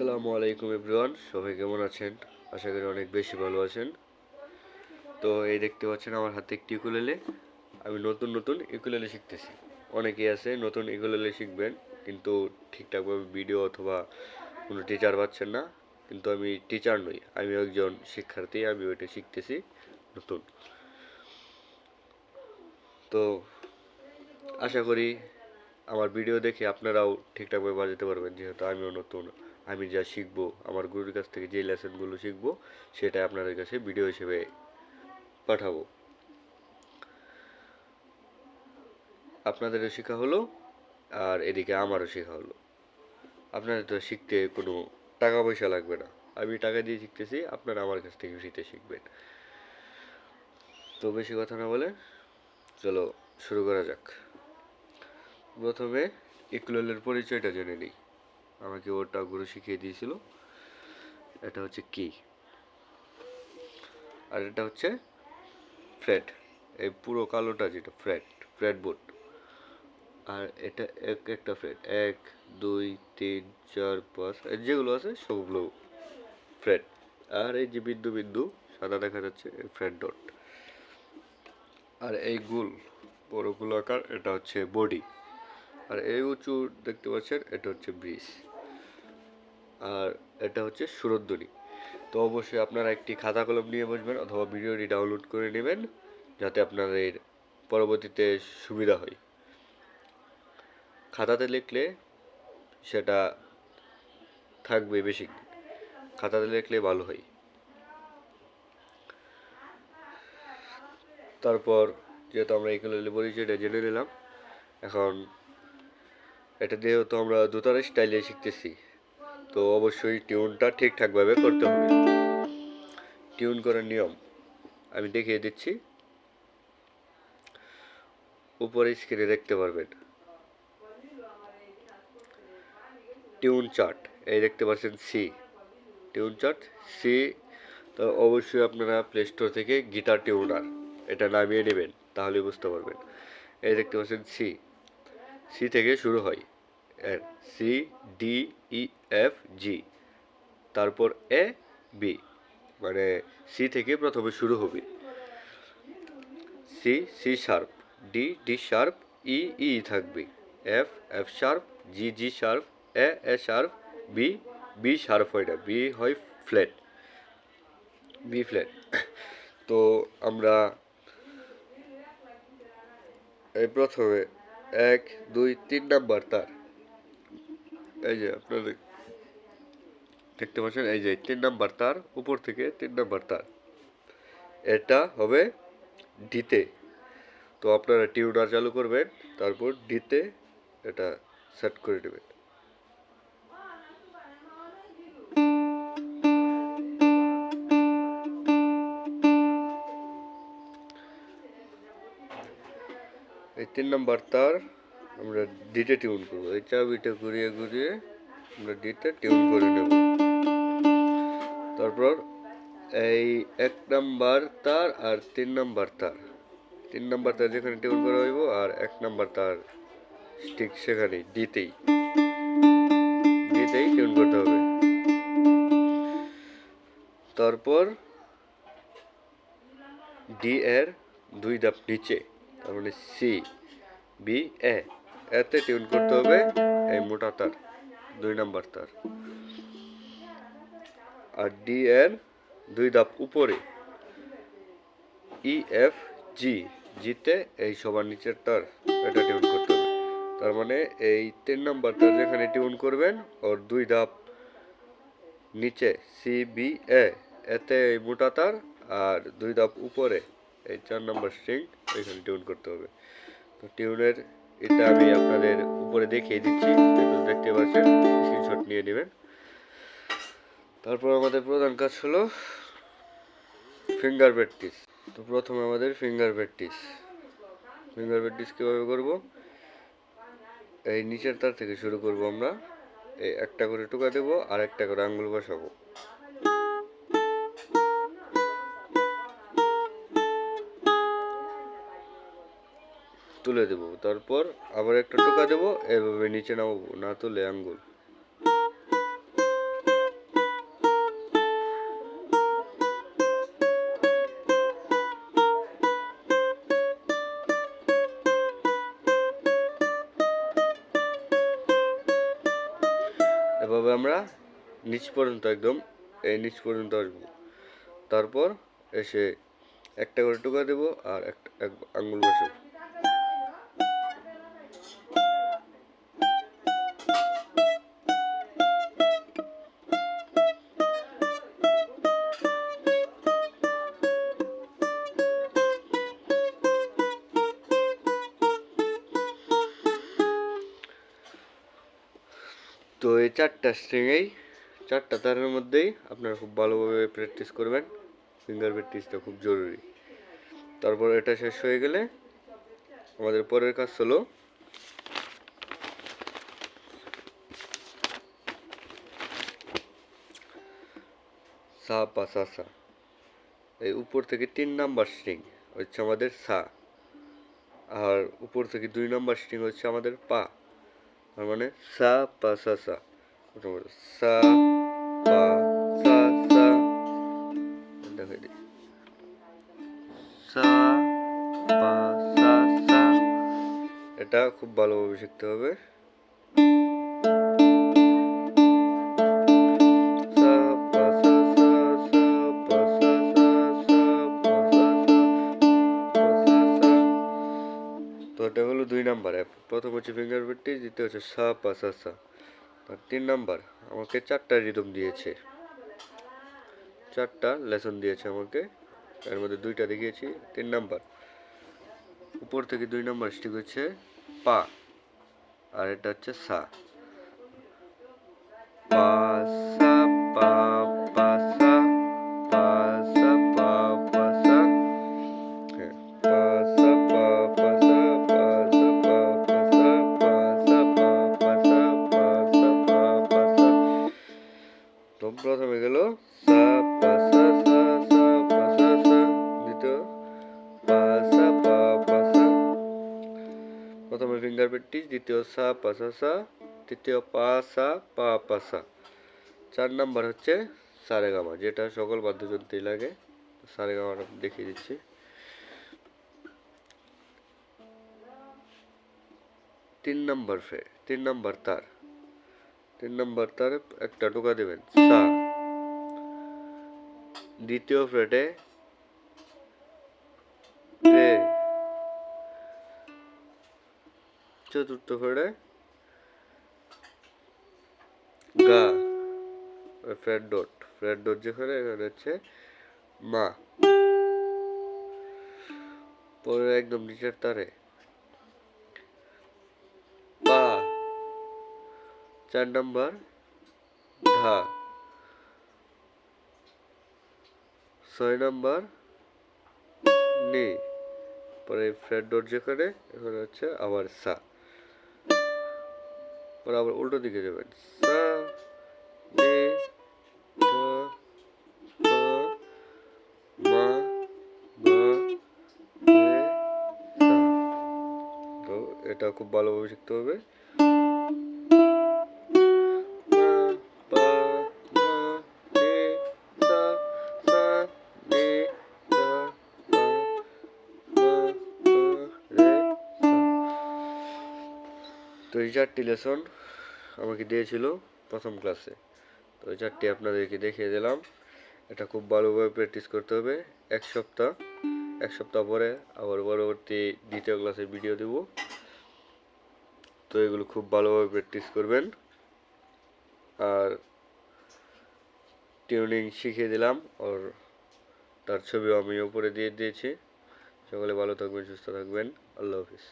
আসসালামু আলাইকুম এভরিওয়ান, সবাই কেমন আছেন? আশা করি অনেক বেশি ভালো আছেন। তো এই দেখতে পাচ্ছেন আমার হাতে একটি ইকুলেলে। আমি নতুন নতুন ইকুলেলে শিখতেছি। অনেকেই আছে নতুন ইকুলেলে শিখবেন, কিন্তু ঠিকঠাকভাবে ভিডিও অথবা কোনো টিচার পাচ্ছেন না। কিন্তু আমি টিচার নই, আমি একজন শিক্ষার্থী, আমি ওইটা শিখতেছি নতুন। তো আশা করি আমার ভিডিও দেখে আপনারাও ঠিকঠাকভাবে বাজাতে পারবেন, যেহেতু আমিও নতুন। আমি যা শিখবো, আমার গুরুর কাছ থেকে যে লেসনগুলো শিখবো, সেটা আপনাদের কাছে ভিডিও হিসেবে পাঠাবো। আপনাদেরও শেখা হলো, আর এদিকে আমারও শেখা হলো। আপনাদের তো শিখতে কোনো টাকা পয়সা লাগবে না, আমি টাকা দিয়ে শিখতেছি, আপনারা আমার কাছ থেকে ফ্রিতে শিখবেন। তো বেশি কথা না বলে চলো শুরু করা যাক। প্রথমে ইকুলেলের পরিচয়টা জেনে নিই। আমাকে ওটা গুরু শিখিয়ে দিয়েছিল। এটা হচ্ছে কি, আর এটা হচ্ছে ফ্রেট। এই পুরো কালোটা যেটা ফ্রেট বোর্ড। আর এটা একটা ফ্রেট, 1 2 3 4 5 যেগুলো আছে সবগুলো ফ্রেট। আর এই যে বিন্দু বিন্দু সাদা দেখা যাচ্ছে, ফ্রেট ডট। আর এই গোল বড় গোলাকার, এটা হচ্ছে বডি। আর এই উঁচু দেখতে পাচ্ছেন, এটা হচ্ছে ব্রিজ। আর এটা হচ্ছে সুরধ্বনি। তো অবশ্যই আপনারা একটি খাতা কলম নিয়ে বসবেন অথবা ভিডিওটি ডাউনলোড করে নেবেন, যাতে আপনাদের পরবর্তীতে সুবিধা হয়। খাতাতে লিখলে সেটা থাকবে বেশি, খাতাতে লিখলে ভালো হয়। তারপর যেহেতু আমরা ইকুলেলে পরিচয়টা জেনে নিলাম, এখন এটা যেহেতু আমরা দোতারা স্টাইলে শিখতেছি, তো অবশ্যই টিউনটা ঠিকঠাকভাবে করতে হবে। টিউন করার নিয়ম আমি দেখিয়ে দিচ্ছি, উপরে স্ক্রিনে দেখতে পারবেন। টিউন চার্ট, এই দেখতে পাচ্ছেন সি, টিউন চার্ট সি। তো অবশ্যই আপনারা প্লে স্টোর থেকে গিটার টিউনার এটা নামিয়ে নেবেন, তাহলে বুঝতে পারবেন। এই দেখতে পাচ্ছেন সি, সি থেকে শুরু হয়। এর C D E F G, তারপর এ বি, মানে সি থেকে প্রথমে শুরু হবে। C C sharp, D D sharp, E E থাকবে, F F sharp, G G sharp, A A sharp, B B sharp হয় না, বি হয় ফ্ল্যাট, বি ফ্ল্যাট। তো আমরা এই প্রথমে 1 2 3 নাম্বার তার, এই যে আপনারা দেখতে পাচ্ছেন, এই যে 3 নাম্বার তার, উপর থেকে 3 নাম্বার তার, এটা হবে ডিতে। তো আপনারা টিউনার চালু করবেন, তারপর ডিতে এটা সেট করে নেবেন। এই 3 নাম্বার তার আমরা ডিতে টিউন করবো, এই চাবিটা ঘুরিয়ে ঘুরিয়ে আমরা ডিতে টিউন করে নেব। তারপর এই 1 নাম্বার তার আর 3 নাম্বার তার, 3 নাম্বার তার যেখানে টিউন করা হইব, আর 1 নাম্বার তার ঠিক সেখানেই ডিতেই টিউন করতে হবে। তারপর ডি এর 2 ধাপ নিচে, তার মানে সি বি এ, এতে টিউন করতে হবে এই মোটা তার, 2 নাম্বার তার। আর ডি এর 2 ধাপ উপরে ই এফ জি, জিতে এই সবার নিচের তার, এটা টিউন করতে হবে। তার মানে এই 3 নাম্বার তার যেখানে টিউন করবেন, ওর 2 ধাপ নিচে সি বি এ, এতে এই মোটা তার, আর 2 ধাপ উপরে এই 4 নাম্বার স্ট্রিং, এখানে টিউন করতে হবে। তো টিউনের এটা আমি আপনাদের উপরে দেখিয়ে দিচ্ছি, দেখতে পাচ্ছেন, স্ক্রিনশট নিয়ে নেবেন। তারপর আমাদের প্রধান কাজ হলো ফিঙ্গার প্র্যাকটিস। তো প্রথমে আমাদের ফিঙ্গার প্র্যাকটিস কীভাবে করব, এই নিচের তার থেকে শুরু করব। আমরা এই একটা করে টোকা দেব, আর একটা করে আঙ্গুল বসাবো, তুলে দেব। তারপর আবার একটা টোকা দেব, এভাবে নিচে নামাবো, না তুলে আঙ্গুল, এভাবে আমরা নিচ পর্যন্ত একদম এই নিচ পর্যন্ত আসবো। তারপর এসে একটা করে টোকা দেবো আর একটা এক আঙ্গুল বসাবো। তো এই চারটা তারের মধ্যেই আপনারা খুব ভালোভাবে প্র্যাকটিস করবেন। ফিঙ্গার প্র্যাকটিসটা খুব জরুরি। তারপর এটা শেষ হয়ে গেলে আমাদের পরের কাজ হলো সা পা সা সা। এই উপর থেকে 3 নাম্বার স্ট্রিং হচ্ছে আমাদের সা, আর উপর থেকে 2 নাম্বার স্ট্রিং হচ্ছে আমাদের পা। তার মানে সা পা সা সা। সা পা সা সা, দেখাই দিই। সা পা সা সা, এটা খুব ভালোভাবে শিখতে হবে। তো এটা হলো 2 নাম্বার। প্রথম হচ্ছে ফিঙ্গার প্র্যাকটিস, দ্বিতীয় হচ্ছে সা পা সা সা। আর 3 নাম্বার আমাকে 4টা রিদম দিয়েছে, 4টা লেসন দিয়েছে আমাকে, এর মধ্যে 2টা দেখিয়েছি। 3 নাম্বার উপর থেকে 2 নাম্বার স্টিক হচ্ছে পা, আর এটা হচ্ছে সা। পা সা পা পা সা, পা সা পা পা সা, পা সা পা পা সা, পা সা পা পা সা, পা সা পা পা সা, পা সা পা পা সা। তো প্রথমে গেল সা পা সা সা সা পা সা সা, দ্বিতীয় পা সা পা পা সা। প্রথমে ফিঙ্গার প্র্যাকটিস, দ্বিতীয় সা পা সা সা, তৃতীয় পা সা পা পা সা। 4 নাম্বার হচ্ছে সারেগামা, যেটা সকল বাদ্যযন্ত্রেই লাগে। সারেগামাটা দেখিয়ে দিচ্ছি। 3 নাম্বার ফ্রেট, 3 নাম্বার তার, 3 নাম্বার তারে একটা টোকা দেবেন সা। দ্বিতীয় ফ্রেটে রে, চতুর্থ ফ্রেটে গা। ফ্রেট ডট যেখানে, এখানে হচ্ছে মা। পরে একদম নিচের তারে পা, 4 নাম্বার ধা, 6 নাম্বার নি। পরে ফ্রেট ডট যেখানে, এখানে হচ্ছে আবার সা। পরে আবার উল্টো দিকে যাবেন, সা নি ধা পা মা গা রে সা। তো এটা খুব ভালোভাবে শিখতে হবে। তো এই 4টি লেসন আমাকে দিয়েছিল প্রথম ক্লাসে। তো এই 4টি আপনাদেরকে দেখিয়ে দিলাম। এটা খুব ভালোভাবে প্র্যাকটিস করতে হবে এক সপ্তাহ পরে আবার পরবর্তী দ্বিতীয় ক্লাসের ভিডিও দেব। তো এগুলো খুব ভালোভাবে প্র্যাকটিস করবেন। আর টিউনিং শিখিয়ে দিলাম, আর তার ছবিও আমি উপরে দিয়ে দিয়েছি। সকলে ভালো থাকবেন, সুস্থ থাকবেন। আল্লাহ হাফিজ।